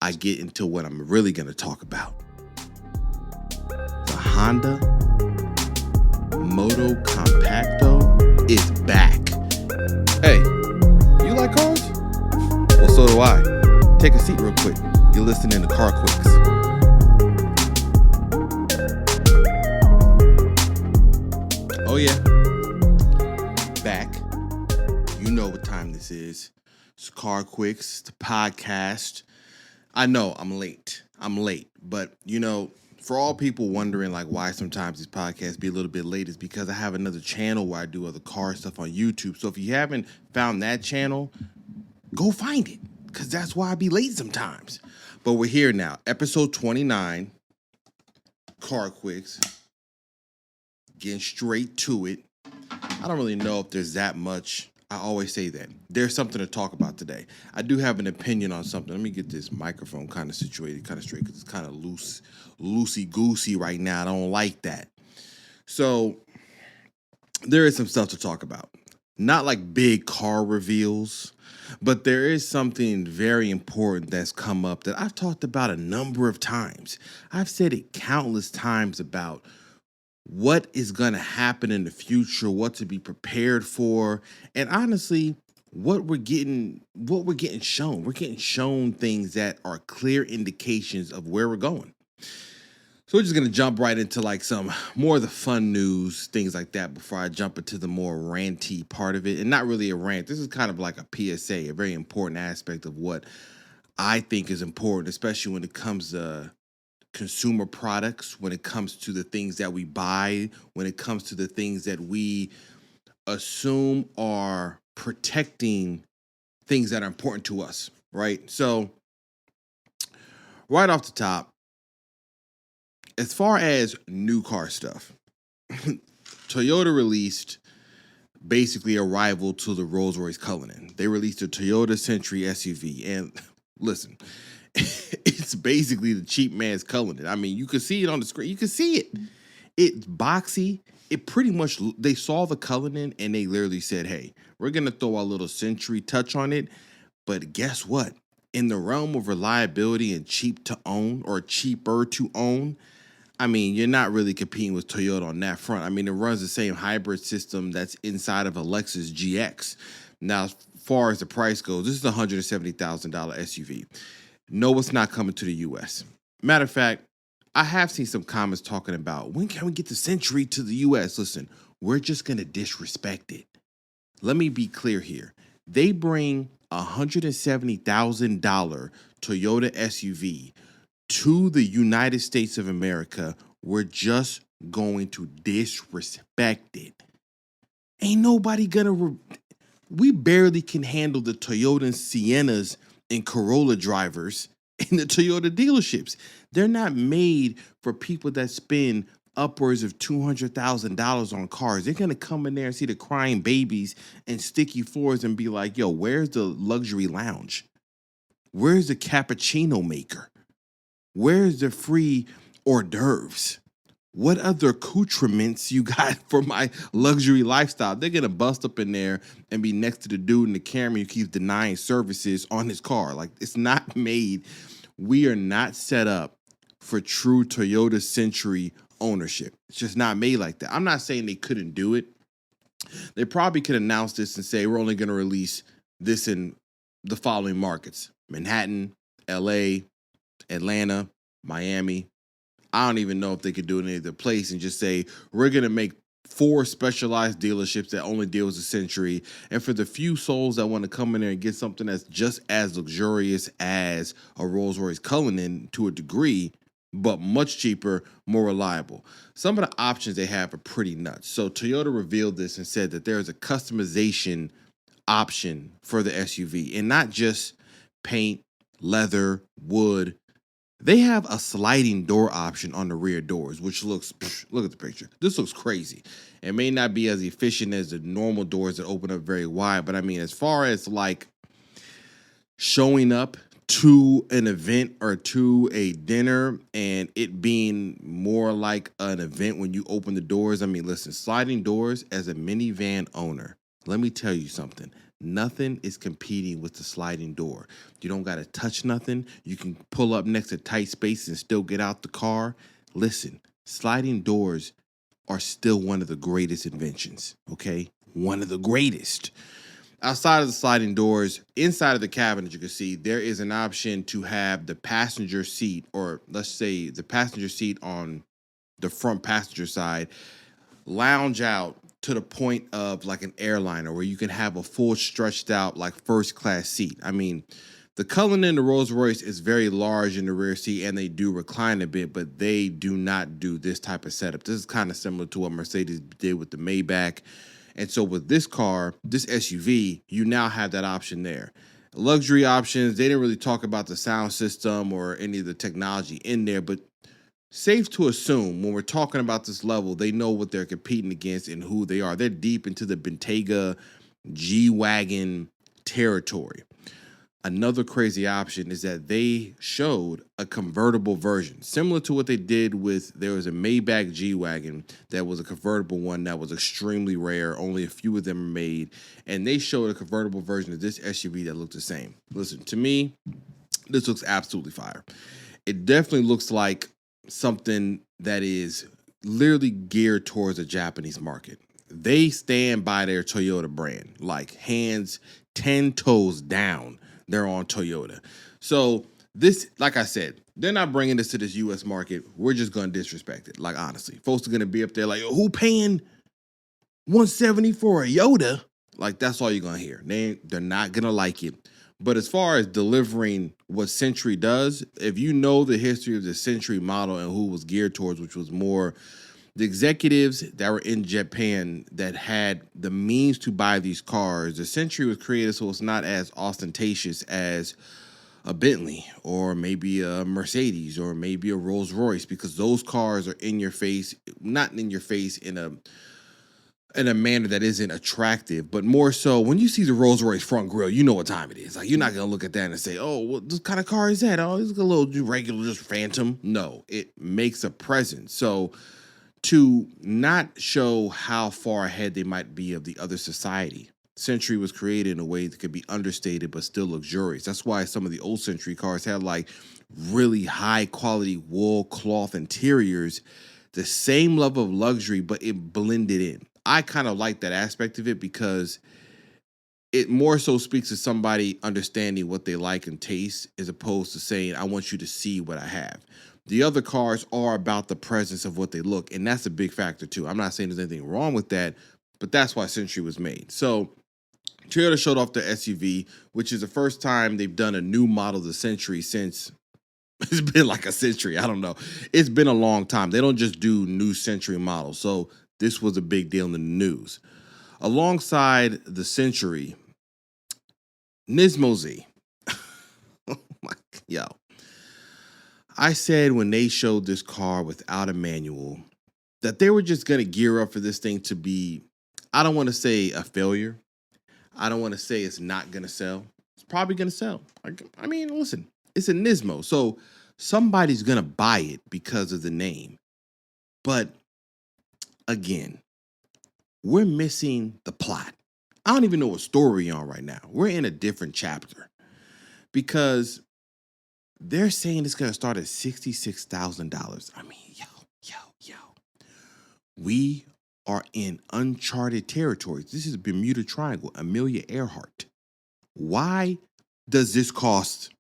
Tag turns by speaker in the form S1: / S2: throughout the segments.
S1: I get into what I'm really going to talk about. The Honda Moto Compacto is back. Hey, you like cars? Well, so do I. Take a seat real quick. You're listening to CarQuicks. Oh yeah, back. You know what time this is. It's CarQuicks, the podcast. I know I'm late, but for all people wondering like why sometimes these podcasts be a little bit late is because I have another channel where I do other car stuff on YouTube. So if you haven't found that channel, go find it, because that's why I be late sometimes. But we're here now, episode 29, CarQuicks. Getting straight to it. I don't really know if there's that much. I always say that. There's something to talk about today. I do have an opinion on something. Let me get this microphone kind of situated, kind of straight, because it's kind of loosey-goosey right now. I don't like that. So there is some stuff to talk about. Not like big car reveals, but there is something very important that's come up that I've talked about a number of times. I've said it countless times about what is going to happen in the future, what to be prepared for, and honestly, what we're getting shown. We're getting shown things that are clear indications of where we're going. So we're just going to jump right into like some more of the fun news, things like that, before I jump into the more ranty part of it. And not really a rant. This is kind of like a PSA, a very important aspect of what I think is important, especially when it comes to consumer products, when it comes to the things that we buy, when it comes to the things that we assume are protecting things that are important to us, right? So right off the top, as far as new car stuff, Toyota released basically a rival to the Rolls-Royce Cullinan. They released a Toyota Century SUV, and listen, it's basically the cheap man's Cullinan. I mean, you can see it on the screen. You can see it. It's boxy. It pretty much, they saw the Cullinan and they literally said, hey, we're going to throw our little Century touch on it. But guess what? In the realm of reliability and cheap to own, or cheaper to own, I mean, you're not really competing with Toyota on that front. I mean, it runs the same hybrid system that's inside of a Lexus GX. Now, as far as the price goes, this is a $170,000 SUV. No, it's not coming to the U.S. Matter of fact, I have seen some comments talking about, when can we get the Century to the U.S.? Listen, we're just going to disrespect it. Let me be clear here. They bring a $170,000 Toyota SUV to the United States of America. We're just going to disrespect it. Ain't nobody going to... We barely can handle the Toyota Siennas and Corolla drivers in the Toyota dealerships. They're not made for people that spend upwards of $200,000 on cars. They're going to come in there and see the crying babies and sticky floors and be like, yo, where's the luxury lounge? Where's the cappuccino maker? Where's the free hors d'oeuvres? What other accoutrements you got for my luxury lifestyle? They're going to bust up in there and be next to the dude in the Camry who keeps denying services on his car. Like, it's not made. We are not set up for true Toyota Century ownership. It's just not made like that. I'm not saying they couldn't do it. They probably could announce this and say, we're only going to release this in the following markets: Manhattan, LA, Atlanta, Miami. I don't even know if they could do it in any other place and just say, we're going to make 4 specialized dealerships that only deal with the Century. And for the few souls that want to come in there and get something that's just as luxurious as a Rolls-Royce Cullinan to a degree, but much cheaper, more reliable. Some of the options they have are pretty nuts. So Toyota revealed this and said that there is a customization option for the SUV, and not just paint, leather, wood. They have a sliding door option on the rear doors, which looks, look at the picture. This looks crazy. It may not be as efficient as the normal doors that open up very wide, but I mean, as far as like showing up to an event or to a dinner and it being more like an event when you open the doors, I mean, listen, sliding doors as a minivan owner, let me tell you something. Nothing is competing with the sliding door. You don't got to touch nothing. You can pull up next to tight space and still get out the car. Listen, sliding doors are still one of the greatest inventions, okay? One of the greatest. Outside of the sliding doors, inside of the cabin, as you can see, there is an option to have the passenger seat, or let's say the passenger seat on the front passenger side, lounge out to the point of like an airliner where you can have a full stretched out like first class seat. I mean, the Cullinan, the Rolls-Royce is very large in the rear seat and they do recline a bit, but they do not do this type of setup. This is kind of similar to what Mercedes did with the Maybach. And so with this car, this SUV, you now have that option there. Luxury options, they didn't really talk about the sound system or any of the technology in there, but safe to assume when we're talking about this level, they know what they're competing against and who they are. They're deep into the Bentayga G-Wagon territory. Another crazy option is that they showed a convertible version, similar to what they did with, there was a Maybach G-Wagon that was a convertible one that was extremely rare. Only a few of them are made. And they showed a convertible version of this SUV that looked the same. Listen, to me, this looks absolutely fire. It definitely looks like something that is literally geared towards a Japanese market. They stand by their Toyota brand, like hands 10 toes down. They're on Toyota. So this, like I said, they're not bringing this to this U.S. market. We're just going to disrespect it. Like, honestly, folks are going to be up there like, who paying $170 for a Yoda? Like, that's all you're going to hear. They're not going to like it. But as far as delivering what Century does, if you know the history of the Century model and who it was geared towards, which was more the executives that were in Japan that had the means to buy these cars, the Century was created so it's not as ostentatious as a Bentley or maybe a Mercedes or maybe a Rolls-Royce, because those cars are in your face, not in your face in a manner that isn't attractive, but more so when you see the Rolls-Royce front grille, you know what time it is. Like, you're not going to look at that and say, oh, what kind of car is that? Oh, it's a little regular, just Phantom. No, it makes a presence. So to not show how far ahead they might be of the other society, Century was created in a way that could be understated but still luxurious. That's why some of the old Century cars had like really high quality wool cloth interiors, the same level of luxury, but it blended in. I kind of like that aspect of it because it more so speaks to somebody understanding what they like and taste as opposed to saying, I want you to see what I have. The other cars are about the presence of what they look, and that's a big factor too. I'm not saying there's anything wrong with that, but that's why Century was made. So Toyota showed off the SUV, which is the first time they've done a new model of the Century since it's been like a century. I don't know. It's been a long time. They don't just do new Century models. So this was a big deal in the news. Alongside the Century, NISMO Z. Oh my, yo. I said when they showed this car without a manual that they were just going to gear up for this thing to be, I don't want to say a failure. I don't want to say it's not going to sell. It's probably going to sell. I mean, listen, it's a NISMO. So somebody's going to buy it because of the name. But again, we're missing the plot. I don't even know what story we're on right now. We're in a different chapter because they're saying it's going to start at $66,000. I mean, yo. We are in uncharted territories. This is Bermuda Triangle, Amelia Earhart. Why does this cost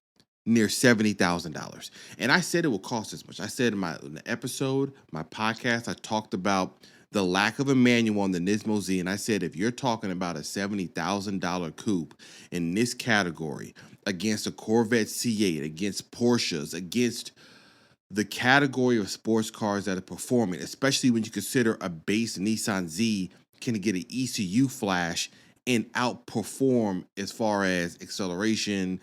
S1: near $70,000? And I said it would cost this much. I said in the episode, my podcast, I talked about the lack of a manual on the NISMO Z, and I said if you're talking about a $70,000 coupe in this category against a Corvette C8, against Porsches, against the category of sports cars that are performing, especially when you consider a base Nissan Z can get an ECU flash and outperform as far as acceleration,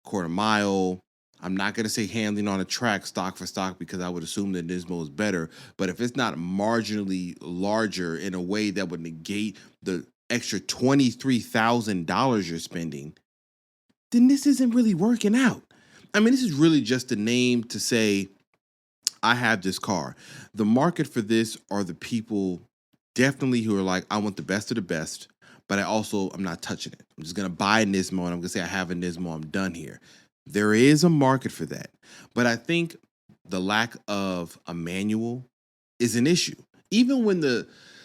S1: quarter mile. I'm not going to say handling on a track stock for stock because I would assume that NISMO is better. But if it's not marginally larger in a way that would negate the extra $23,000 you're spending, then this isn't really working out. I mean, this is really just a name to say, I have this car. The market for this are the people definitely who are like, I want the best of the best, but I'm not touching it. I'm just gonna buy a NISMO and I'm gonna say I have a NISMO. I'm done here. There is a market for that, but I think the lack of a manual is an issue. Even when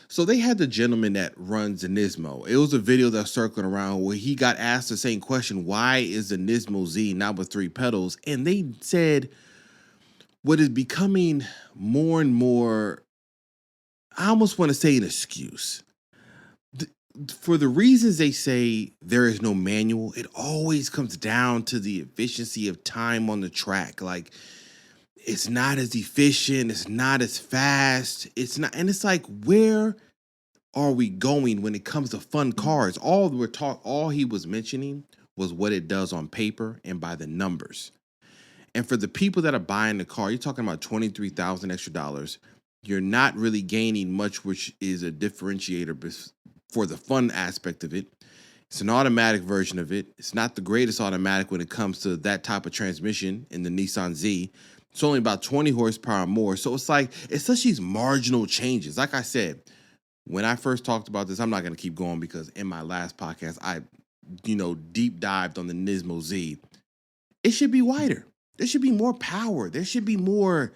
S1: so they had the gentleman that runs the NISMO. It was a video that's circling around where he got asked the same question: why is the NISMO Z not with 3 pedals? And they said what is becoming more and more, I almost want to say an excuse. For the reasons they say there is no manual, it always comes down to the efficiency of time on the track. Like, it's not as efficient, it's not as fast, it's not, and it's like, where are we going when it comes to fun cars? All he was mentioning was what it does on paper and by the numbers. And for the people that are buying the car, you're talking about $23,000 extra dollars. You're not really gaining much, which is a differentiator for the fun aspect of it. It's an automatic version of it. It's not the greatest automatic when it comes to that type of transmission in the Nissan Z. It's only about 20 horsepower more. So it's like, it's such these marginal changes. Like I said, when I first talked about this, I'm not going to keep going because in my last podcast, I, deep dived on the NISMO Z. It should be wider. There should be more power. There should be more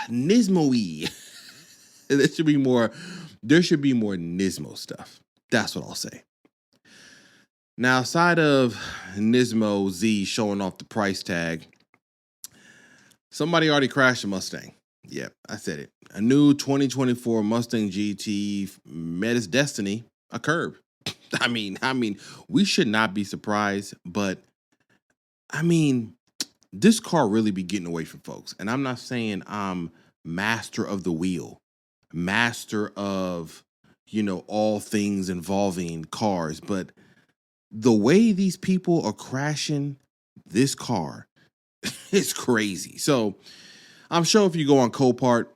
S1: NISMO-y. There should be more NISMO stuff. That's what I'll say. Now, outside of NISMO Z showing off the price tag, somebody already crashed a Mustang. Yep, I said it. A new 2024 Mustang GT met its destiny, a curb. I mean, we should not be surprised, but this car really be getting away from folks. And I'm not saying I'm master of the wheel, master of, all things involving cars, but the way these people are crashing this car is crazy. So I'm sure if you go on Copart,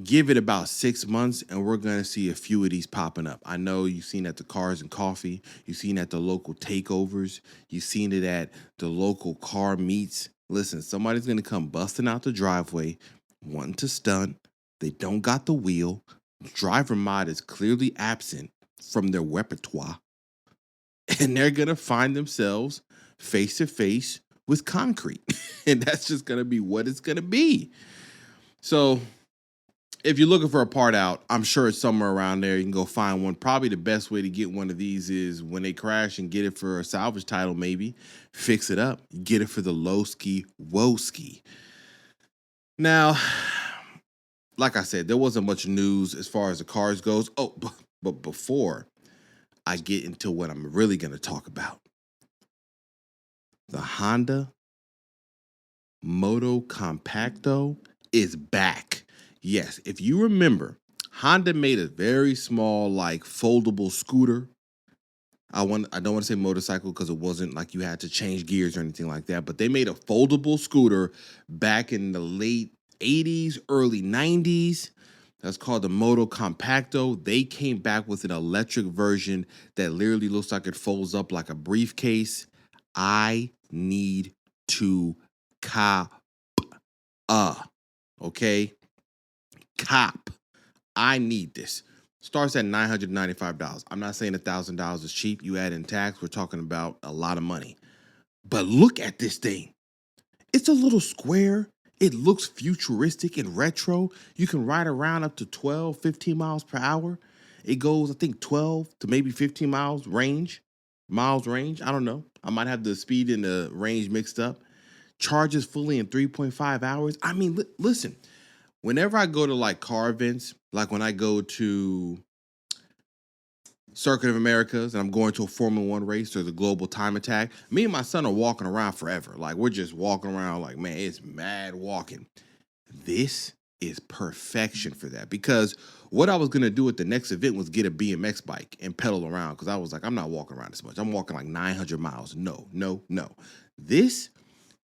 S1: give it about 6 months and we're going to see a few of these popping up. I know you've seen it at the Cars and Coffee. You've seen it at the local takeovers. You've seen it at the local car meets. Listen, somebody's going to come busting out the driveway, wanting to stunt. They don't got the wheel. Driver mod is clearly absent from their repertoire. And they're going to find themselves face to face with concrete. And that's just going to be what it's going to be. So if you're looking for a part out, I'm sure it's somewhere around there. You can go find one. Probably the best way to get one of these is when they crash and get it for a salvage title, maybe. Fix it up. Get it for the low-ski, woe-ski. Now, like I said, there wasn't much news as far as the cars goes. Oh, but before I get into what I'm really going to talk about, the Honda Moto Compacto is back. Yes, if you remember, Honda made a very small, foldable scooter. I don't want to say motorcycle because it wasn't like you had to change gears or anything like that, but they made a foldable scooter back in the late 80s, early 90s. That's called the Moto Compacto. They came back with an electric version that literally looks like it folds up like a briefcase. I need to cop. Okay? Cop. I need this. Starts at $995. I'm not saying $1,000 is cheap. You add in tax, we're talking about a lot of money. But look at this thing. It's a little square. It looks futuristic and retro. You can ride around up to 12, 15 miles per hour. It goes, I think, 12 to maybe 15 miles range. I don't know. I might have the speed and the range mixed up. Charges fully in 3.5 hours. I mean, listen. Whenever I go to car events, like when I go to Circuit of Americas and I'm going to a Formula One race or the Global Time Attack, me and my son are walking around forever. We're just walking around man, it's mad walking. This is perfection for that because what I was going to do at the next event was get a BMX bike and pedal around because I was like, I'm not walking around this much. I'm walking 900 miles. No. This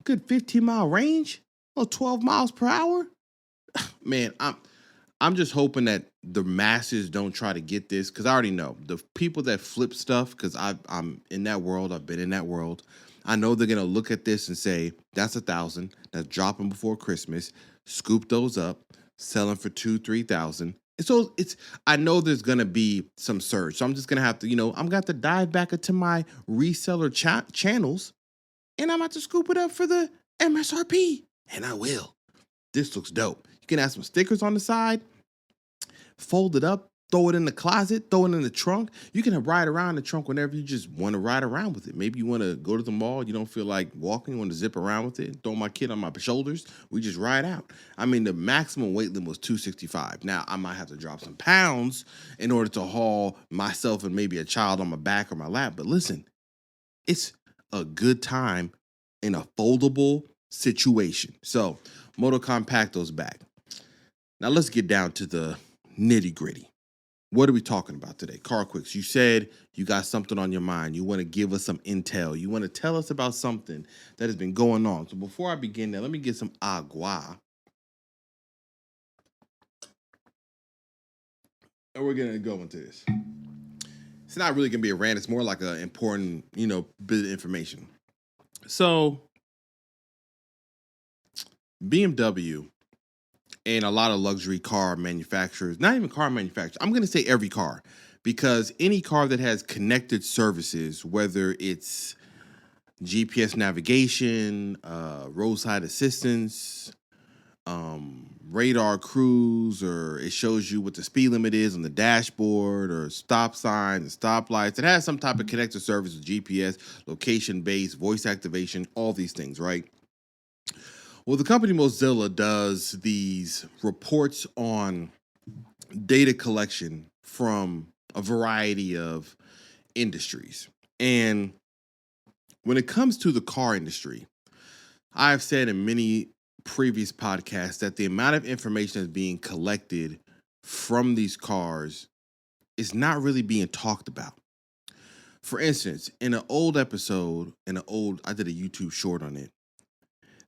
S1: good 15-mile range, 12 miles per hour. Man, I'm just hoping that the masses don't try to get this because I already know the people that flip stuff because I'm in that world. I've been in that world. I know they're going to look at this and say, that's $1,000. That's dropping before Christmas. Scoop those up, sell them for $2,000, $3,000. And so I know there's gonna be some surge. So I'm just gonna have to, I'm gonna have to dive back into my reseller channels and I'm about to scoop it up for the MSRP. And I will. This looks dope. You can add some stickers on the side, fold it up, throw it in the closet, throw it in the trunk. You can ride around the trunk whenever you just want to ride around with it. Maybe you want to go to the mall, you don't feel like walking, you want to zip around with it, throw my kid on my shoulders, we just ride out. I mean, the maximum weight limit was 265. Now, I might have to drop some pounds in order to haul myself and maybe a child on my back or my lap. But listen, it's a good time in a foldable situation. So, Moto Compacto's back. Now, let's get down to the nitty gritty. What are we talking about today? CarQuicks, you said you got something on your mind. You want to give us some intel. You want to tell us about something that has been going on. So before I begin that, let me get some agua. And we're going to go into this. It's not really going to be a rant. It's more like an important, bit of information. So BMW and a lot of luxury car manufacturers, not even car manufacturers, I'm going to say every car, because any car that has connected services, whether it's GPS navigation, roadside assistance, radar cruise, or it shows you what the speed limit is on the dashboard, or stop signs and stoplights, it has some type of connected service with GPS, location-based, voice activation, all these things, right? Well, the company Mozilla does these reports on data collection from a variety of industries. And when it comes to the car industry, I've said in many previous podcasts that the amount of information that's being collected from these cars is not really being talked about. For instance, in an old episode, I did a YouTube short on it,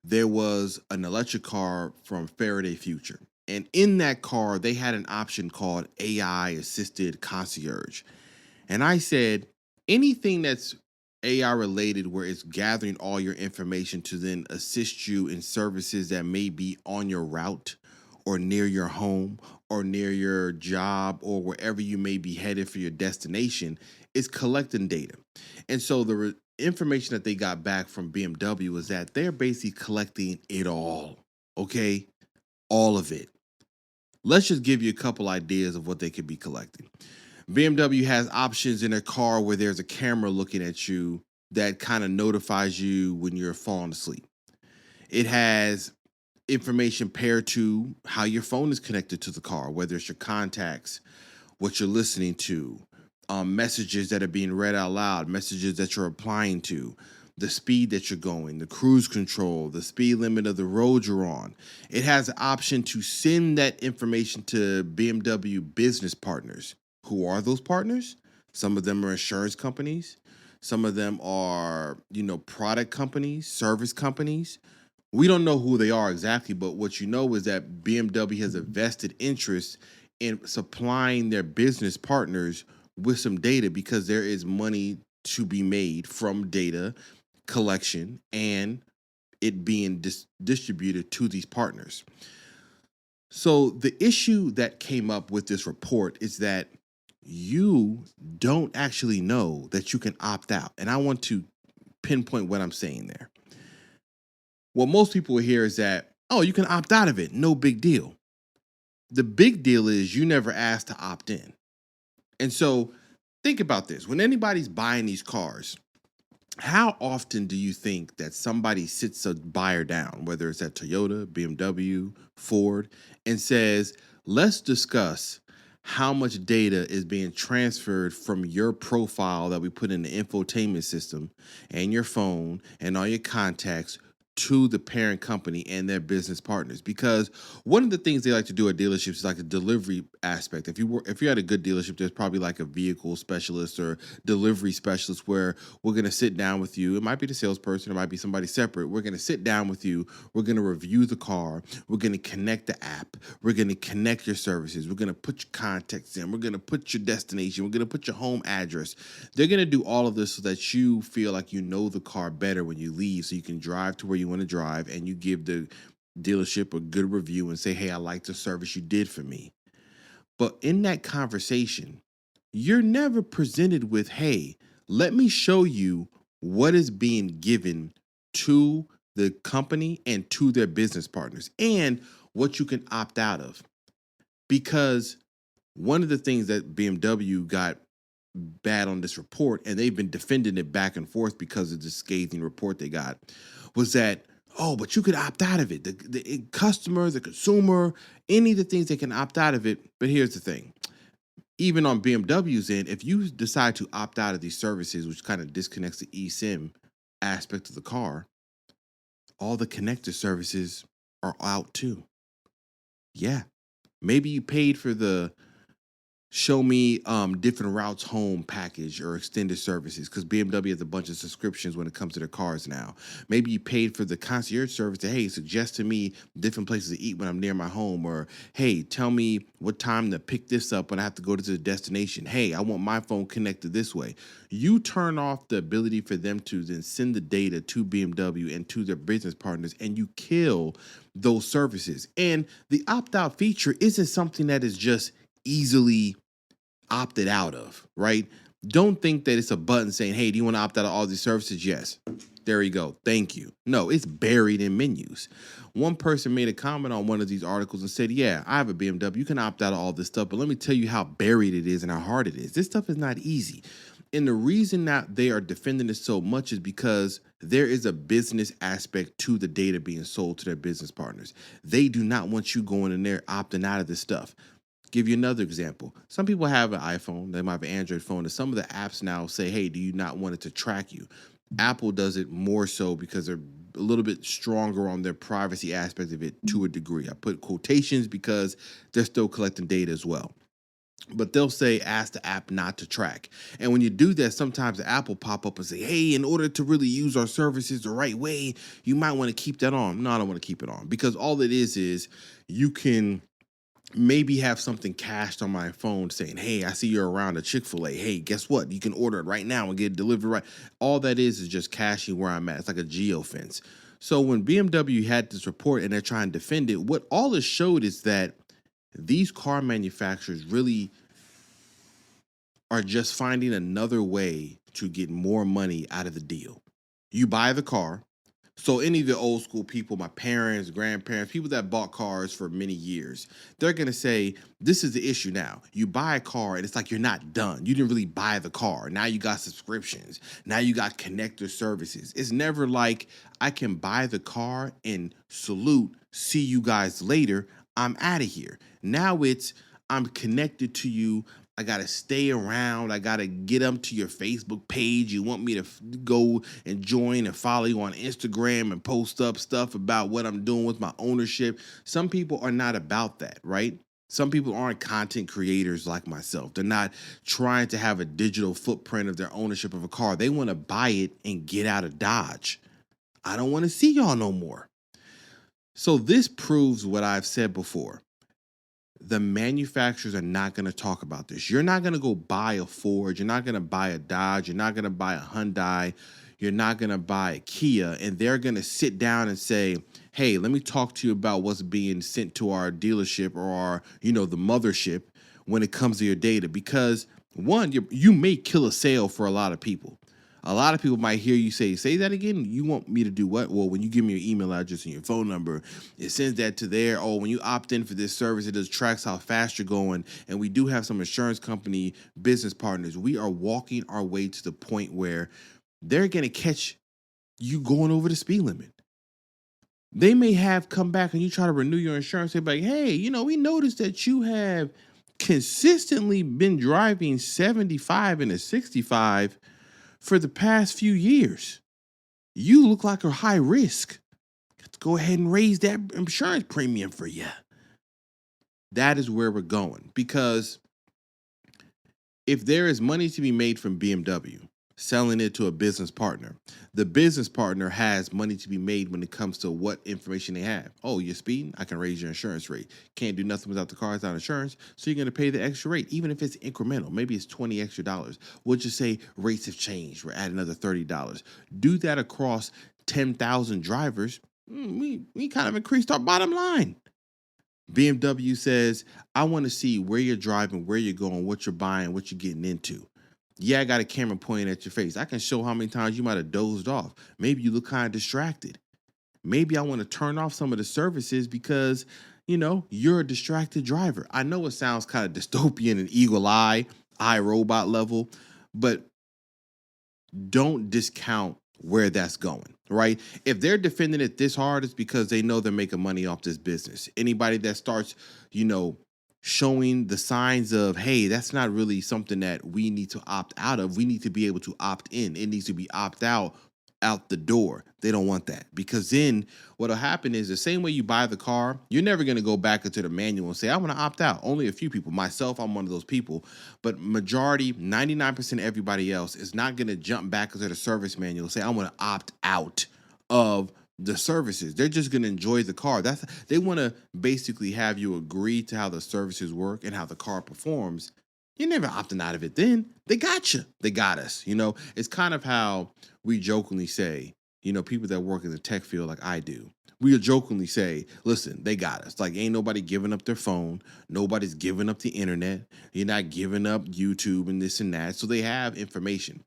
S1: there was an electric car from Faraday Future. And in that car, they had an option called AI assisted concierge. And I said, anything that's AI related, where it's gathering all your information to then assist you in services that may be on your route or near your home or near your job or wherever you may be headed for your destination, is collecting data. And so the information that they got back from BMW was that they're basically collecting it all, okay? All of it. Let's just give you a couple ideas of what they could be collecting. BMW has options in their car where there's a camera looking at you that kind of notifies you when you're falling asleep. It has information paired to how your phone is connected to the car, whether it's your contacts, what you're listening to, messages that are being read out loud, messages that you're applying to, the speed that you're going, the cruise control, the speed limit of the road you're on. It has the option to send that information to BMW business partners. Who are those partners? Some of them are insurance companies. Some of them are, product companies, service companies. We don't know who they are exactly, but what you know is that BMW has a vested interest in supplying their business partners with some data, because there is money to be made from data collection and it being distributed to these partners. So the issue that came up with this report is that you don't actually know that you can opt out. And I want to pinpoint what I'm saying there. What most people hear is that, oh, you can opt out of it, no big deal. The big deal is you never asked to opt in. And so think about this. When anybody's buying these cars, how often do you think that somebody sits a buyer down, whether it's at Toyota, BMW, Ford, and says, let's discuss how much data is being transferred from your profile that we put in the infotainment system and your phone and all your contacts to the parent company and their business partners? Because one of the things they like to do at dealerships is like a delivery aspect. If you're at a good dealership, there's probably like a vehicle specialist or delivery specialist where we're going to sit down with you. It might be the salesperson, it might be somebody separate. We're going to sit down with you. We're going to review the car. We're going to connect the app. We're going to connect your services. We're going to put your contacts in. We're going to put your destination. We're going to put your home address. They're going to do all of this so that you feel like you know the car better when you leave, so you can drive to where you want to drive and you give the dealership a good review and say, hey, I like the service you did for me. But in that conversation, you're never presented with, hey, let me show you what is being given to the company and to their business partners and what you can opt out of. Because one of the things that BMW got bad on this report, and they've been defending it back and forth because of the scathing report they got, was that, oh, but you could opt out of it. The customer, the consumer, any of the things they can opt out of it. But here's the thing. Even on BMW's end, if you decide to opt out of these services, which kind of disconnects the eSIM aspect of the car, all the connector services are out too. Yeah. Maybe you paid for the show me different routes home package or extended services, because BMW has a bunch of subscriptions when it comes to their cars now. Maybe you paid for the concierge service to, hey, suggest to me different places to eat when I'm near my home, or hey, tell me what time to pick this up when I have to go to the destination. Hey, I want my phone connected this way. You turn off the ability for them to then send the data to BMW and to their business partners, and you kill those services. And the opt-out feature isn't something that is just easily opted out of, right? Don't think that it's a button saying, hey, do you want to opt out of all these services? Yes. There you go. Thank you. No, it's buried in menus. One person made a comment on one of these articles and said, yeah, I have a BMW. You can opt out of all this stuff, but let me tell you how buried it is and how hard it is. This stuff is not easy. And the reason that they are defending it so much is because there is a business aspect to the data being sold to their business partners. They do not want you going in there opting out of this stuff. Give you another example. Some people have an iPhone, they might have an Android phone, and some of the apps now say, hey, do you not want it to track you? Apple does it more so because they're a little bit stronger on their privacy aspect of it to a degree. I put quotations because they're still collecting data as well. But they'll say, ask the app not to track. And when you do that, sometimes the app will pop up and say, hey, in order to really use our services the right way, you might want to keep that on. No, I don't want to keep it on, because all it is you can maybe have something cached on my phone saying, hey, I see you're around a Chick-fil-A. Hey, guess what? You can order it right now and get it delivered right. All that is just caching where I'm at. It's like a geofence. So when BMW had this report and they're trying to defend it, what all it showed is that these car manufacturers really are just finding another way to get more money out of the deal. You buy the car. So any of the old school people, my parents, grandparents, people that bought cars for many years, they're going to say, this is the issue now. You buy a car and it's like you're not done. You didn't really buy the car. Now you got subscriptions. Now you got connector services. It's never like I can buy the car and salute, see you guys later, I'm out of here. Now it's I'm connected to you. I got to stay around. I got to get up to your Facebook page. You want me to go and join and follow you on Instagram and post up stuff about what I'm doing with my ownership. Some people are not about that, right? Some people aren't content creators like myself. They're not trying to have a digital footprint of their ownership of a car. They want to buy it and get out of Dodge. I don't want to see y'all no more. So this proves what I've said before. The manufacturers are not going to talk about this. You're not going to go buy a Ford. You're not going to buy a Dodge. You're not going to buy a Hyundai. You're not going to buy a Kia. And they're going to sit down and say, hey, let me talk to you about what's being sent to our dealership or our, the mothership when it comes to your data. Because one, you may kill a sale for a lot of people. A lot of people might hear you say that again. You want me to do what? Well, when you give me your email address and your phone number, it sends that to there. Oh, when you opt in for this service, it just tracks how fast you're going. And we do have some insurance company business partners. We are walking our way to the point where they're going to catch you going over the speed limit. They may have come back and you try to renew your insurance. They're like, hey, we noticed that you have consistently been driving 75 and a 65 for the past few years. You look like a high risk. Let's go ahead and raise that insurance premium for you. That is where we're going. Because if there is money to be made from BMW selling it to a business partner, the business partner has money to be made when it comes to what information they have. Oh, you're speeding? I can raise your insurance rate. Can't do nothing without the car without insurance. So you're going to pay the extra rate, even if it's incremental. Maybe it's $20 extra. We'll just say rates have changed. We're adding another $30. Do that across 10,000 drivers. We kind of increased our bottom line. BMW says, I want to see where you're driving, where you're going, what you're buying, what you're getting into. Yeah, I got a camera pointing at your face. I can show how many times you might have dozed off. Maybe you look kind of distracted. Maybe I want to turn off some of the services because, you're a distracted driver. I know it sounds kind of dystopian and eagle eye, iRobot level, but don't discount where that's going, right? If they're defending it this hard, it's because they know they're making money off this business. Anybody that starts, showing the signs of, hey, that's not really something that we need to opt out of. We need to be able to opt in. It needs to be opt out the door. They don't want that, because then what'll happen is the same way you buy the car, you're never going to go back into the manual and say, I want to opt out. Only a few people. Myself, I'm one of those people, but majority, 99% of everybody else is not going to jump back into the service manual and say, I want to opt out of the services. They're just going to enjoy the car. They want to basically have you agree to how the services work and how the car performs. You're never opting out of it then. They got you. They got us. It's kind of how we jokingly say, people that work in the tech field like I do, we'll jokingly say, listen, they got us. Like, ain't nobody giving up their phone. Nobody's giving up the internet. You're not giving up YouTube and this and that. So they have information.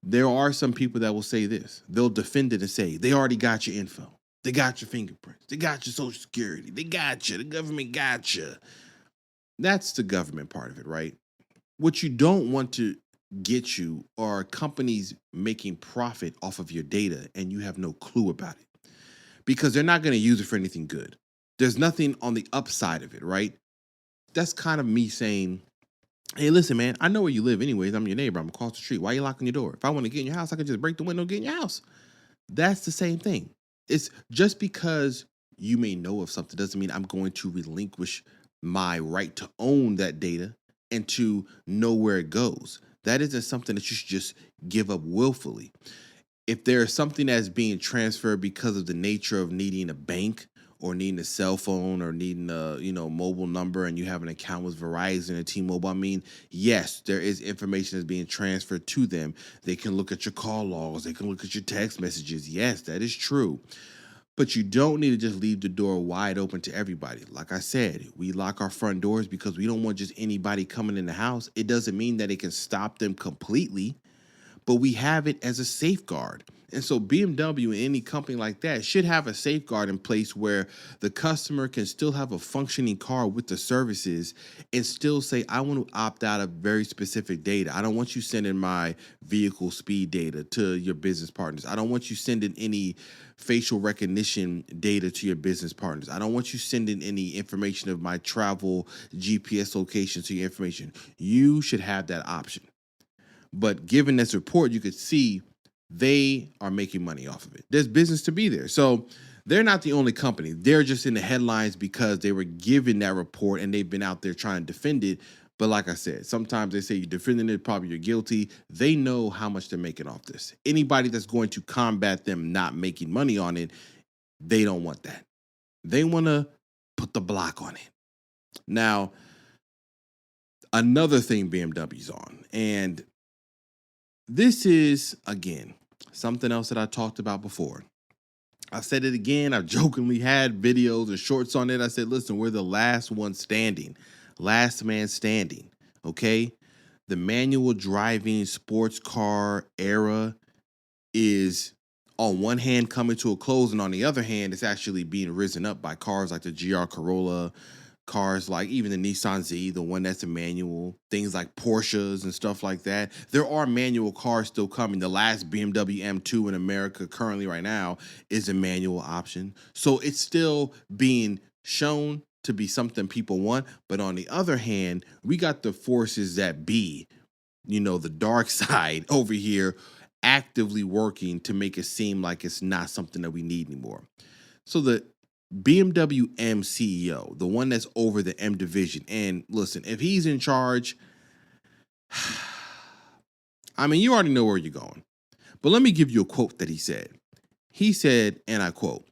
S1: There are some people that will say this. They'll defend it and say, they already got your info. They got your fingerprints. They got your social security. They got you. The government got you. That's the government part of it, right? What you don't want to get you are companies making profit off of your data and you have no clue about it, because they're not going to use it for anything good. There's nothing on the upside of it, right? That's kind of me saying, hey, listen, man, I know where you live anyways. I'm your neighbor. I'm across the street. Why are you locking your door? If I want to get in your house, I can just break the window and get in your house. That's the same thing. It's just because you may know of something doesn't mean I'm going to relinquish my right to own that data and to know where it goes. That isn't something that you should just give up willfully. If there's something that's being transferred because of the nature of needing a bank or needing a cell phone or needing a mobile number, and you have an account with Verizon or T-Mobile, I mean, yes, there is information that's being transferred to them. They can look at your call logs. They can look at your text messages. Yes, that is true. But you don't need to just leave the door wide open to everybody. Like I said, we lock our front doors because we don't want just anybody coming in the house. It doesn't mean that it can stop them completely, but we have it as a safeguard. And so BMW and any company like that should have a safeguard in place where the customer can still have a functioning car with the services and still say, I want to opt out of very specific data. I don't want you sending my vehicle speed data to your business partners. I don't want you sending any facial recognition data to your business partners. I don't want you sending any information of my travel GPS location to your information. You should have that option. But given this report, you could see they are making money off of it. There's business to be there. So they're not the only company. They're just in the headlines because they were given that report and they've been out there trying to defend it. But like I said, sometimes they say you're defending it, probably you're guilty. They know how much they're making off this. Anybody that's going to combat them not making money on it, they don't want that. They want to put the block on it. Now, another thing BMW's on, and this is, again, something else that I talked about before. I said it again. I've jokingly had videos and shorts on it. I said, listen, we're the last one standing, last man standing, okay? The manual driving sports car era is on one hand coming to a close, and on the other hand, it's actually being risen up by cars like the GR Corolla, cars like even the Nissan Z, the one that's a manual, things like Porsches and stuff like that. There are manual cars still coming. The last BMW M2 in America currently right now is a manual option. So it's still being shown to be something people want. But on the other hand, we got the forces that be, the dark side over here actively working to make it seem like it's not something that we need anymore. So the BMW M CEO, the one that's over the M division. And listen, if he's in charge, I mean, you already know where you're going. But let me give you a quote that he said. He said, and I quote,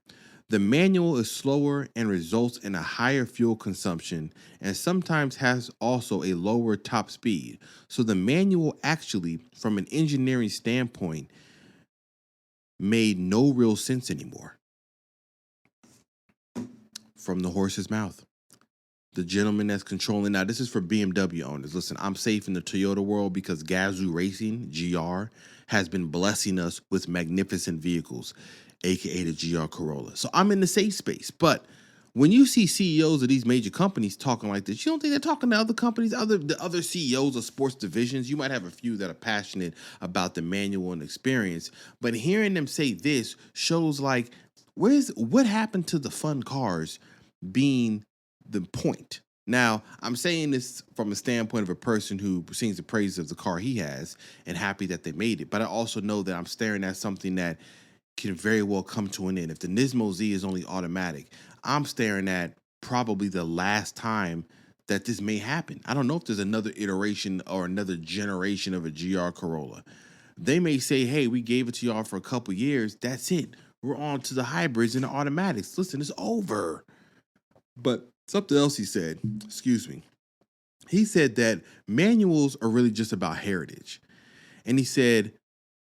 S1: "The manual is slower and results in a higher fuel consumption and sometimes has also a lower top speed. So the manual actually, from an engineering standpoint, made no real sense anymore." From the horse's mouth. the gentleman that's controlling. Now, this is for BMW owners. Listen, I'm safe in the Toyota world because Gazoo Racing, GR, has been blessing us with magnificent vehicles, aka the GR Corolla. So I'm in the safe space. But when you see CEOs of these major companies talking like this, you don't think they're talking to other companies, the other CEOs of sports divisions? You might have a few that are passionate about the manual and experience, but hearing them say this shows like, what happened to the fun cars being the point? Now, I'm saying this from a standpoint of a person who sings the praises of the car he has and happy that they made it, but I also know that I'm staring at something that can very well come to an end. If the NISMO Z is only automatic, I'm staring at probably the last time that this may happen. I don't know if there's another iteration or another generation of a GR Corolla. They may say, hey, we gave it to y'all for a couple years. That's it. We're on to the hybrids and the automatics. Listen, it's over. But something else he said, excuse me. He said that manuals are really just about heritage. And he said,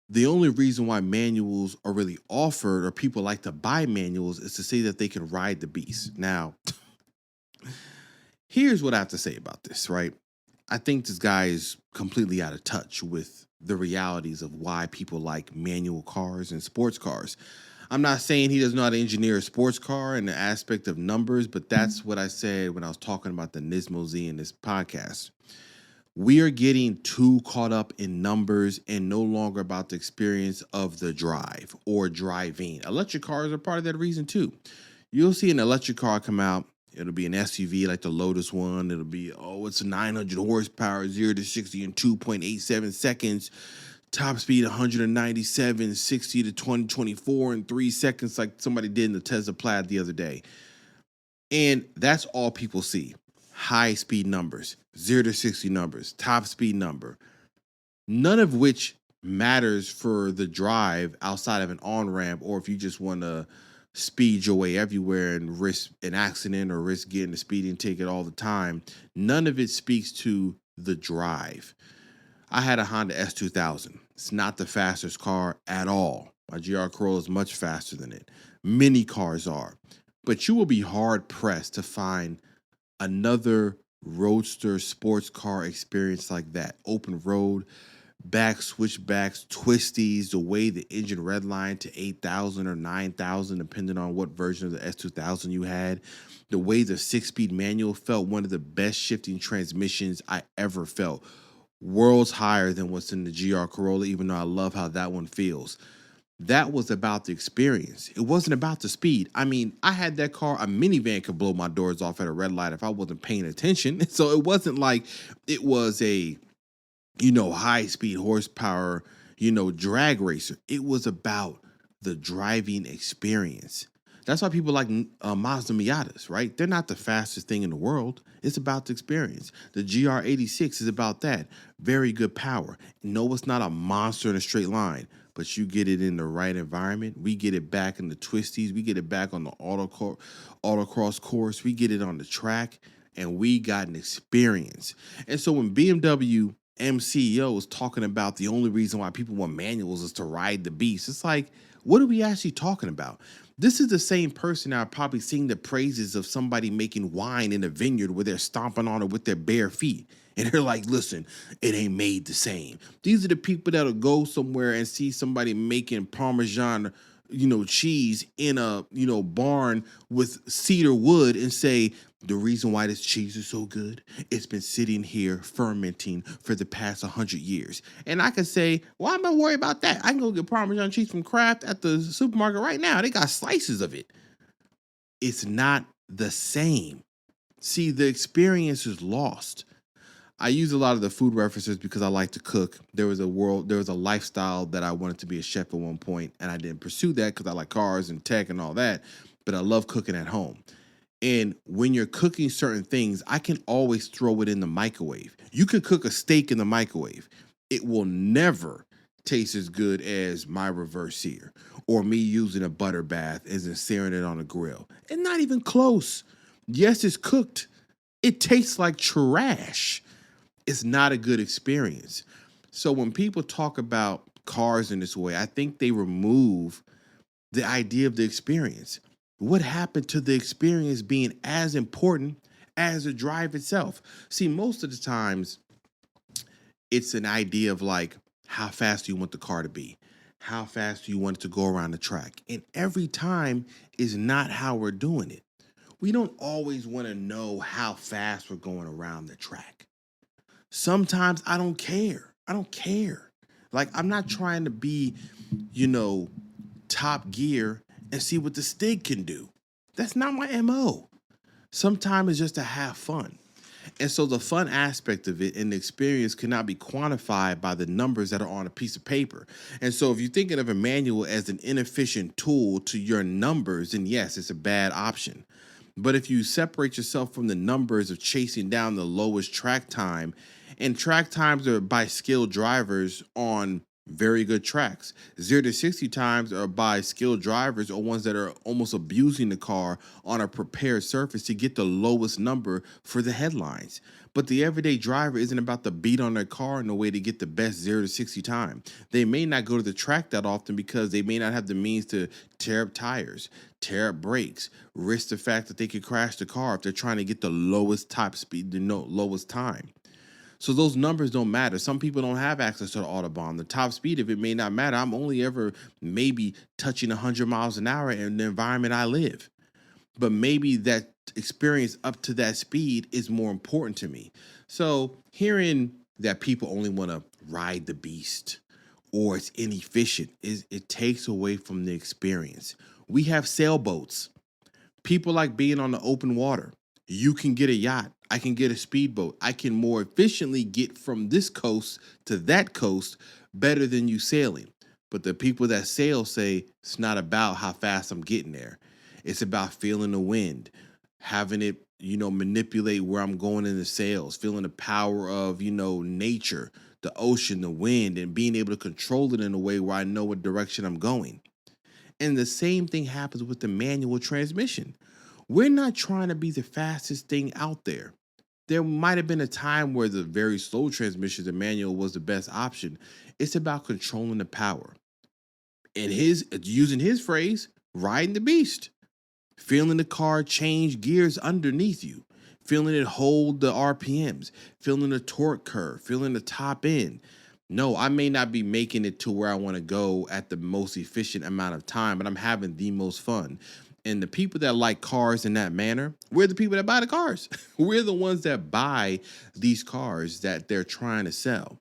S1: the only reason why manuals are really offered or people like to buy manuals is to say that they can ride the beast. Now, here's what I have to say about this, right? I think this guy is completely out of touch with the realities of why people like manual cars and sports cars. I'm not saying he doesn't know how to engineer a sports car in the aspect of numbers, but that's what I said when I was talking about the NISMO Z in this podcast. We are getting too caught up in numbers and no longer about the experience of the drive or driving. Electric cars are part of that reason too. You'll see an electric car come out. It'll be an SUV like the Lotus one. It'll be, it's 900 horsepower, 0 to 60 in 2.87 seconds. Top speed 197, 60 to 2024 in 3 seconds, like somebody did in the Tesla Plaid the other day. And that's all people see. High speed numbers, 0 to 60 numbers, top speed number, none of which matters for the drive outside of an on-ramp, or if you just want to speed your way everywhere and risk an accident or risk getting a speeding ticket all the time. None of it speaks to the drive. I had a Honda S2000. It's not the fastest car at all. My GR Corolla is much faster than it. Many cars are. But you will be hard-pressed to find another roadster sports car experience like that. Open road, back switchbacks, twisties, the way the engine redlined to 8,000 or 9,000, depending on what version of the S2000 you had. The way the 6-speed manual felt, one of the best shifting transmissions I ever felt. Worlds higher than what's in the GR Corolla, even though I love how that one feels. That was about the experience. It wasn't about the speed. I mean, I had that car. A minivan could blow my doors off at a red light if I wasn't paying attention. So it wasn't like it was a, high speed horsepower, drag racer. It was about the driving experience. That's why people like Mazda Miatas, right? They're not the fastest thing in the world. It's about the experience. The GR86 is about that. Very good power. No, it's not a monster in a straight line, but you get it in the right environment. We get it back in the twisties. We get it back on the autocross course. We get it on the track, and we got an experience. And so when BMW M CEO is talking about the only reason why people want manuals is to ride the beast, it's like, what are we actually talking about? This is the same person that probably sing the praises of somebody making wine in a vineyard where they're stomping on it with their bare feet. And they're like, listen, it ain't made the same. These are the people that'll go somewhere and see somebody making Parmesan, cheese in a, barn with cedar wood and say, the reason why this cheese is so good, it's been sitting here fermenting for the past 100 years. And I can say, well, I'm not worried about that. I can go get Parmesan cheese from Kraft at the supermarket right now. They got slices of it. It's not the same. See, the experience is lost. I use a lot of the food references because I like to cook. There was a lifestyle that I wanted to be a chef at one point, and I didn't pursue that because I like cars and tech and all that, but I love cooking at home. And when you're cooking certain things, I can always throw it in the microwave. You could cook a steak in the microwave. It will never taste as good as my reverse sear or me using a butter bath as in searing it on a grill. And not even close. Yes, it's cooked. It tastes like trash. It's not a good experience. So when people talk about cars in this way, I think they remove the idea of the experience. What happened to the experience being as important as the drive itself. See, most of the times it's an idea of like, how fast do you want the car to be? How fast do you want it to go around the track? And every time is not how we're doing it. We don't always want to know how fast we're going around the track. Sometimes I don't care. I don't care. Like, I'm not trying to be, top gear and see what the Stig can do. That's not my MO. Sometimes it's just to have fun. And so the fun aspect of it and the experience cannot be quantified by the numbers that are on a piece of paper. And so if you're thinking of a manual as an inefficient tool to your numbers, then yes, it's a bad option. But if you separate yourself from the numbers of chasing down the lowest track time, and track times are by skilled drivers on very good tracks. 0 to 60 times are by skilled drivers or ones that are almost abusing the car on a prepared surface to get the lowest number for the headlines. But the everyday driver isn't about to beat on their car in a way to get the best 0 to 60 time. They may not go to the track that often because they may not have the means to tear up tires, tear up brakes, risk the fact that they could crash the car if they're trying to get the lowest top speed, the lowest time. So those numbers don't matter. Some people don't have access to the Autobahn. The top speed of it may not matter. I'm only ever maybe touching 100 miles an hour in the environment I live. But maybe that experience up to that speed is more important to me. So hearing that people only want to ride the beast or it's inefficient, it takes away from the experience. We have sailboats. People like being on the open water. You can get a yacht. I can get a speedboat. I can more efficiently get from this coast to that coast better than you sailing. But the people that sail say it's not about how fast I'm getting there. It's about feeling the wind, having it, manipulate where I'm going in the sails, feeling the power of, nature, the ocean, the wind, and being able to control it in a way where I know what direction I'm going. And the same thing happens with the manual transmission. We're not trying to be the fastest thing out there. There might have been a time where the very slow transmission, the manual, was the best option. It's about controlling the power. And using his phrase, riding the beast. Feeling the car change gears underneath you. Feeling it hold the RPMs. Feeling the torque curve. Feeling the top end. No, I may not be making it to where I want to go at the most efficient amount of time, but I'm having the most fun. And the people that like cars in that manner, we're the people that buy the cars. We're the ones that buy these cars that they're trying to sell.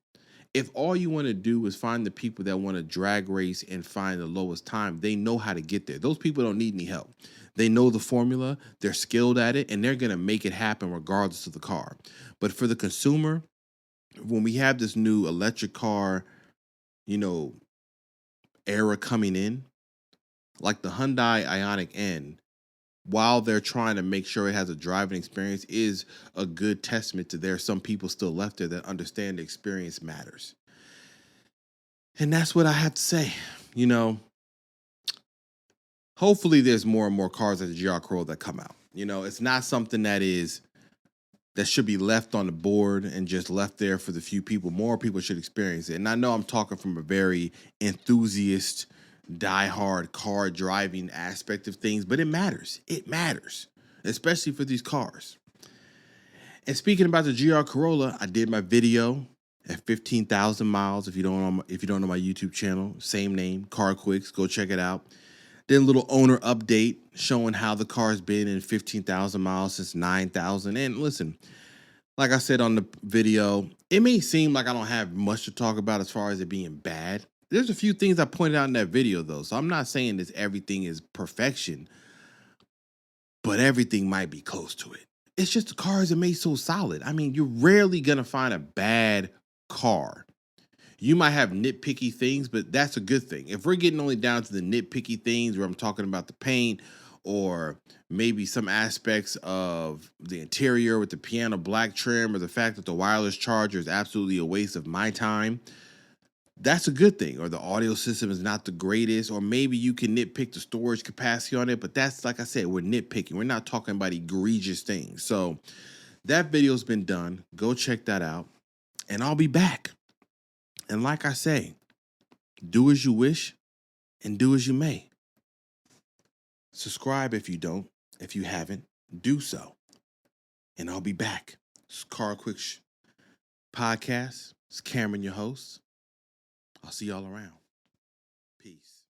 S1: If all you want to do is find the people that want to drag race and find the lowest time, they know how to get there. Those people don't need any help. They know the formula, they're skilled at it, and they're going to make it happen regardless of the car. But for the consumer, when we have this new electric car, era coming in, like the Hyundai Ioniq N, while they're trying to make sure it has a driving experience, is a good testament to there's some people still left there that understand the experience matters. And that's what I have to say. Hopefully there's more and more cars like the GR Corolla that come out. It's not something that should be left on the board and just left there for the few people. More people should experience it. And I know I'm talking from a very enthusiast, diehard car driving aspect of things, but it matters. It matters, especially for these cars. And speaking about the GR Corolla, I did my video at 15,000 miles. If you don't know my YouTube channel, same name, CarQuicks, go check it out. Then a little owner update showing how the car's been in 15,000 miles since 9,000. And listen, like I said on the video, it may seem like I don't have much to talk about as far as it being bad. There's a few things I pointed out in that video, though. So I'm not saying that everything is perfection, but everything might be close to it. It's just the cars are made so solid. I mean, you're rarely going to find a bad car. You might have nitpicky things, but that's a good thing. If we're getting only down to the nitpicky things where I'm talking about the paint or maybe some aspects of the interior with the piano black trim or the fact that the wireless charger is absolutely a waste of my time, that's a good thing. Or the audio system is not the greatest, or maybe you can nitpick the storage capacity on it, but that's, like I said, we're nitpicking. We're not talking about egregious things. So that video's been done. Go check that out, and I'll be back. And like I say, do as you wish and do as you may. Subscribe if you don't. If you haven't, do so. and I'll be back. It's CarQuicks podcast. It's Cameron, your host. I'll see y'all around. Peace.